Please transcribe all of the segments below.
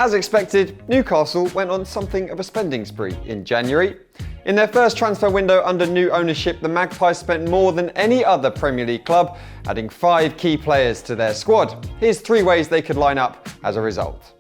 As expected, Newcastle went on something of a spending spree in January. In their first transfer window under new ownership, the Magpies spent more than any other Premier League club, adding 5 key players to their squad. Here's 3 ways they could line up as a result.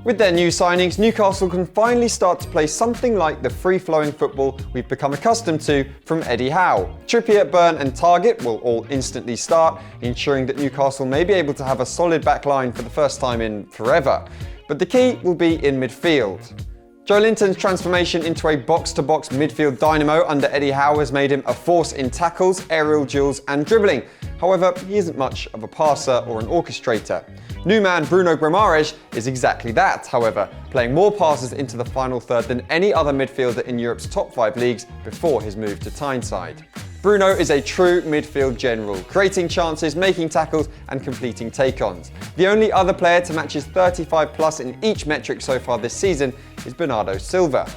With their new signings, Newcastle can finally start to play something like the free-flowing football we've become accustomed to from Eddie Howe. Trippier, Burn and Targett will all instantly start, ensuring that Newcastle may be able to have a solid back line for the first time in forever. But the key will be in midfield. Joe Linton's transformation into a box-to-box midfield dynamo under Eddie Howe has made him a force in tackles, aerial duels and dribbling. However, he isn't much of a passer or an orchestrator. New man Bruno Guimarães is exactly that, however, playing more passes into the final third than any other midfielder in Europe's top 5 leagues before his move to Tyneside. Bruno is a true midfield general, creating chances, making tackles and completing take-ons. The only other player to match his 35 plus in each metric so far this season is Bernardo Silva.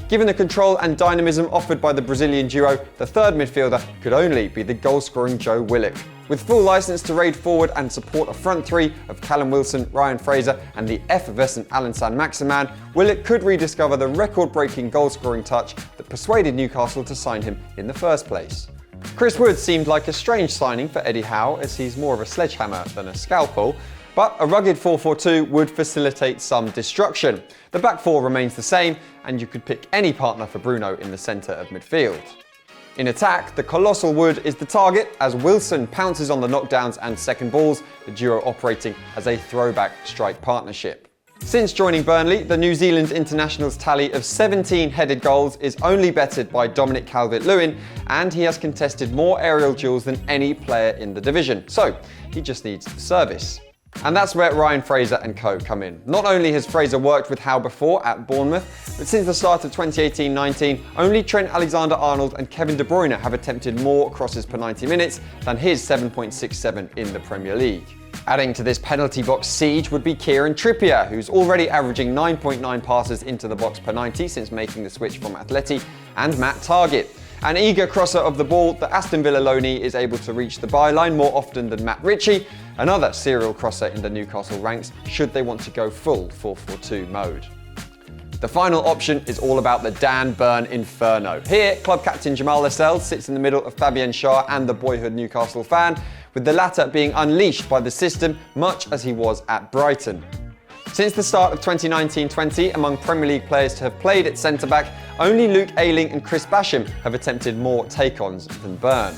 Given the control and dynamism offered by the Brazilian duo, the third midfielder could only be the goal-scoring Joe Willock. With full licence to raid forward and support a front 3 of Callum Wilson, Ryan Fraser and the effervescent Alassane Maximin, Willock could rediscover the record-breaking goal-scoring touch that persuaded Newcastle to sign him in the first place. Chris Wood seemed like a strange signing for Eddie Howe, as he's more of a sledgehammer than a scalpel, but a rugged 4-4-2 would facilitate some destruction. The back 4 remains the same, and you could pick any partner for Bruno in the centre of midfield. In attack, the colossal Wood is the target as Wilson pounces on the knockdowns and second balls, the duo operating as a throwback strike partnership. Since joining Burnley, the New Zealand international's tally of 17 headed goals is only bettered by Dominic Calvert-Lewin, and he has contested more aerial duels than any player in the division, so he just needs the service. And that's where Ryan Fraser and co come in. Not only has Fraser worked with Howe before at Bournemouth, but since the start of 2018-19, only Trent Alexander-Arnold and Kevin De Bruyne have attempted more crosses per 90 minutes than his 7.67 in the Premier League. Adding to this penalty box siege would be Kieran Trippier, who's already averaging 9.9 passes into the box per 90 since making the switch from Atleti, and Matt Targett. An eager crosser of the ball, the Aston Villa loanee is able to reach the byline more often than Matt Ritchie, another serial crosser in the Newcastle ranks should they want to go full 4-4-2 mode. The final option is all about the Dan Burn Inferno. Here, club captain Jamal Lascelles sits in the middle of Fabian Schär and the boyhood Newcastle fan, with the latter being unleashed by the system much as he was at Brighton. Since the start of 2019-20, among Premier League players to have played at centre-back, only Luke Ayling and Chris Basham have attempted more take-ons than Burn.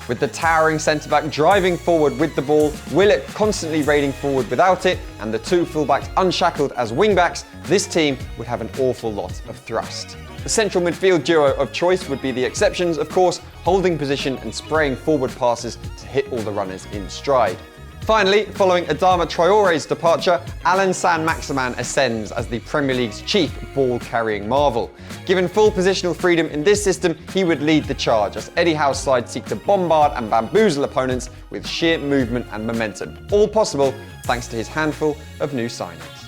With the towering centre-back driving forward with the ball, Willock constantly raiding forward without it, and the 2 full-backs unshackled as wing-backs, this team would have an awful lot of thrust. The central midfield duo of choice would be the exceptions, of course, holding position and spraying forward passes to hit all the runners in stride. Finally, following Adama Traore's departure, Alassane Maximin ascends as the Premier League's chief ball-carrying marvel. Given full positional freedom in this system, he would lead the charge as Eddie Howe's side seek to bombard and bamboozle opponents with sheer movement and momentum. All possible thanks to his handful of new signings.